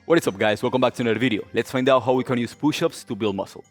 What is up guys, welcome back to another video. Let's find out how we can use push-ups to build muscle.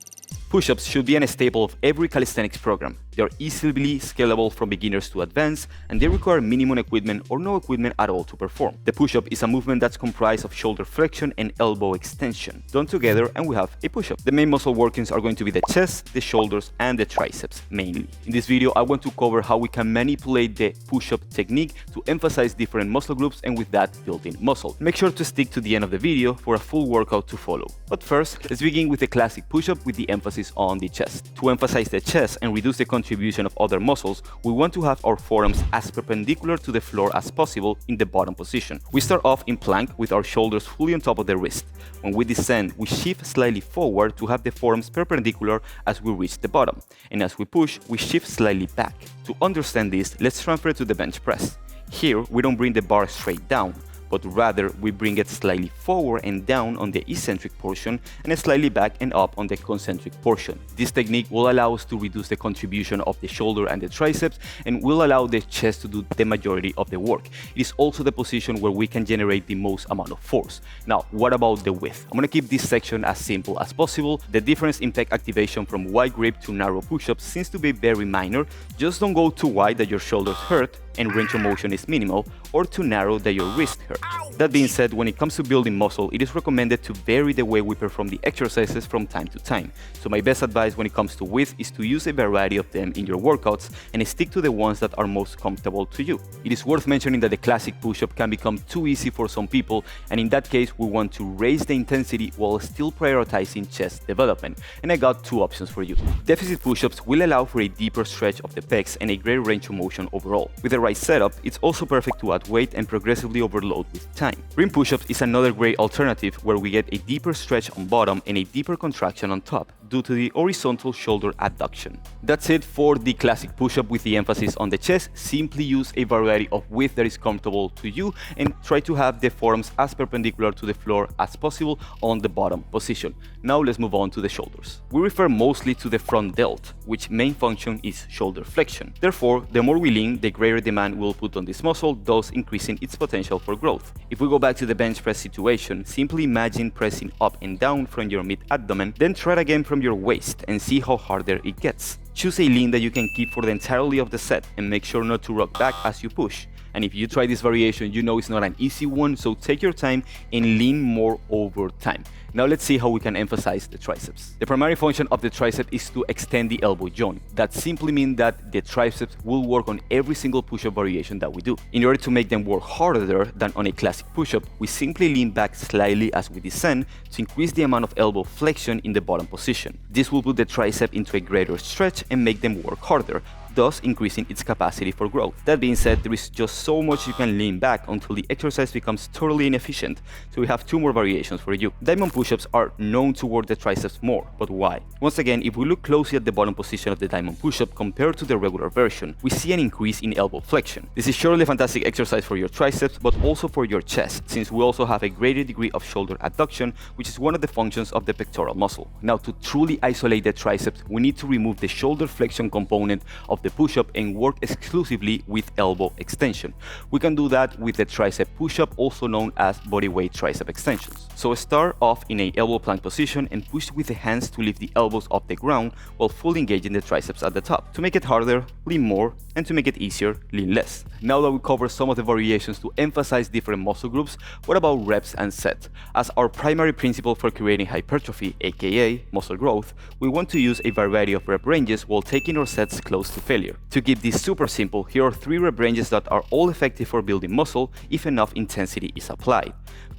Push-ups should be a staple of every calisthenics program. They are easily scalable from beginners to advanced, and they require minimum equipment or no equipment at all to perform. The push-up is a movement that's comprised of shoulder flexion and elbow extension, done together, and we have a push-up. The main muscle workings are going to be the chest, the shoulders, and the triceps, mainly. In this video, I want to cover how we can manipulate the push-up technique to emphasize different muscle groups and with that, build in muscle. Make sure to stick to the end of the video for a full workout to follow. But first, let's begin with the classic push-up with the emphasis on the chest. To emphasize the chest and reduce the contribution of other muscles, we want to have our forearms as perpendicular to the floor as possible in the bottom position. We start off in plank with our shoulders fully on top of the wrist. When we descend, we shift slightly forward to have the forearms perpendicular as we reach the bottom. And as we push, we shift slightly back. To understand this, let's transfer to the bench press. Here, we don't bring the bar straight down, but rather we bring it slightly forward and down on the eccentric portion and slightly back and up on the concentric portion. This technique will allow us to reduce the contribution of the shoulder and the triceps and will allow the chest to do the majority of the work. It is also the position where we can generate the most amount of force. Now, what about the width? I'm going to keep this section as simple as possible. The difference in pec activation from wide grip to narrow push-ups seems to be very minor. Just don't go too wide that your shoulders hurt and range of motion is minimal, or too narrow that your wrist hurt. That being said, when it comes to building muscle, it is recommended to vary the way we perform the exercises from time to time. So my best advice when it comes to width is to use a variety of them in your workouts and stick to the ones that are most comfortable to you. It is worth mentioning that the classic push-up can become too easy for some people, and in that case we want to raise the intensity while still prioritizing chest development. And I got two options for you. Deficit push-ups will allow for a deeper stretch of the pecs and a greater range of motion overall. With the right setup, it's also perfect to add weight and progressively overload with time. Ring push-ups is another great alternative where we get a deeper stretch on bottom and a deeper contraction on top due to the horizontal shoulder adduction. That's it for the classic push-up with the emphasis on the chest. Simply use a variety of width that is comfortable to you and try to have the forearms as perpendicular to the floor as possible on the bottom position. Now let's move on to the shoulders. We refer mostly to the front delt, which main function is shoulder flexion. Therefore, the more we lean, the greater demand we'll put on this muscle, thus increasing its potential for growth. If we go back to the bench press situation, simply imagine pressing up and down from your mid-abdomen, then try it again from your waist and see how harder it gets. Choose a lean that you can keep for the entirety of the set and make sure not to rock back as you push. And if you try this variation, you know it's not an easy one, so take your time and lean more over time. Now let's see how we can emphasize the triceps. The primary function of the tricep is to extend the elbow joint. That simply means that the triceps will work on every single push-up variation that we do. In order to make them work harder than on a classic push-up, we simply lean back slightly as we descend to increase the amount of elbow flexion in the bottom position. This will put the tricep into a greater stretch and make them work harder, thus increasing its capacity for growth. That being said, there is just so much you can lean back until the exercise becomes totally inefficient, so we have two more variations for you. Diamond push-ups are known to work the triceps more, but why? Once again, if we look closely at the bottom position of the diamond push-up compared to the regular version, we see an increase in elbow flexion. This is surely a fantastic exercise for your triceps, but also for your chest, since we also have a greater degree of shoulder adduction, which is one of the functions of the pectoral muscle. Now, to truly isolate the triceps, we need to remove the shoulder flexion component of the push-up and work exclusively with elbow extension. We can do that with the tricep push-up, also known as bodyweight tricep extensions. So start off in an elbow plank position and push with the hands to lift the elbows off the ground while fully engaging the triceps at the top. To make it harder, lean more, and to make it easier, lean less. Now that we covered some of the variations to emphasize different muscle groups, what about reps and set? As our primary principle for creating hypertrophy, aka muscle growth, we want to use a variety of rep ranges while taking our sets close to failure. To keep this super simple, here are 3 rep ranges that are all effective for building muscle if enough intensity is applied.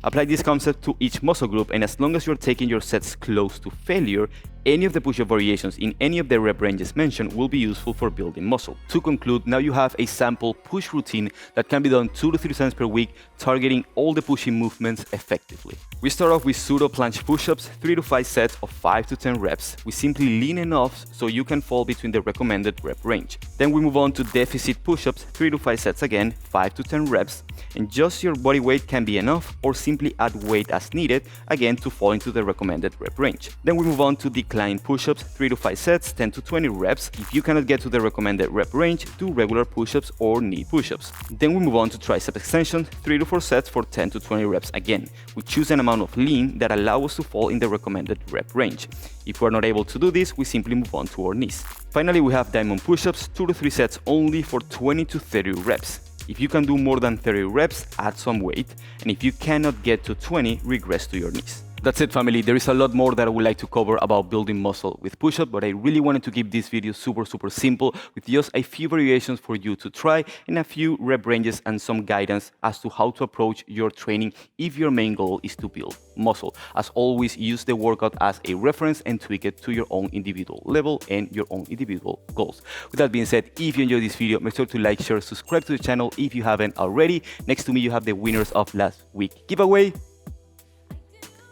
Apply this concept to each muscle group, and as long as you're taking your sets close to failure, any of the push-up variations in any of the rep ranges mentioned will be useful for building muscle. To conclude, now you have a sample push routine that can be done 2 to 3 times per week, targeting all the pushing movements effectively. We start off with pseudo planche push-ups, 3 to 5 sets of 5 to 10 reps. We simply lean enough so you can fall between the recommended rep range. Then we move on to deficit push-ups, 3 to 5 sets again, 5 to 10 reps, and just your body weight can be enough, or simply add weight as needed, again to fall into the recommended rep range. Then we move on to the incline push-ups, 3 to 5 sets, 10 to 20 reps. If you cannot get to the recommended rep range, do regular push-ups or knee push-ups. Then we move on to tricep extension, 3 to 4 sets for 10 to 20 reps. Again, we choose an amount of lean that allows us to fall in the recommended rep range. If we're not able to do this, we simply move on to our knees. Finally, we have diamond push-ups, 2 to 3 sets only for 20 to 30 reps. If you can do more than 30 reps, add some weight, and if you cannot get to 20, regress to your knees. That's it, family. There is a lot more that I would like to cover about building muscle with push-up, but I really wanted to keep this video super simple with just a few variations for you to try and a few rep ranges and some guidance as to how to approach your training if your main goal is to build muscle. As always, use the workout as a reference and tweak it to your own individual level and your own individual goals. With that being said, if you enjoyed this video, make sure to like, share, subscribe to the channel if you haven't already. Next to me, you have the winners of last week's giveaway.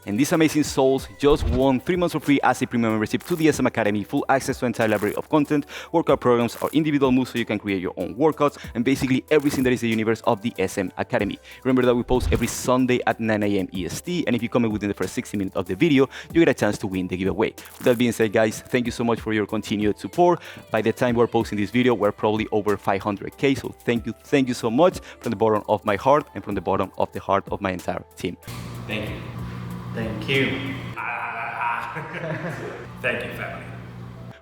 And these amazing souls just won 3 months for free as a premium membership to the SM Academy, full access to an entire library of content, workout programs, or individual moves so you can create your own workouts, and basically everything that is the universe of the SM Academy. Remember that we post every Sunday at 9 AM EST, and if you comment within the first 60 minutes of the video, you get a chance to win the giveaway. With that being said, guys, thank you so much for your continued support. By the time we're posting this video, we're probably over 500K, so thank you so much from the bottom of my heart and from the bottom of the heart of my entire team. Thank you. Thank you. Thank you, family.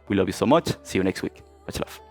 We love you so much. See you next week. Much love.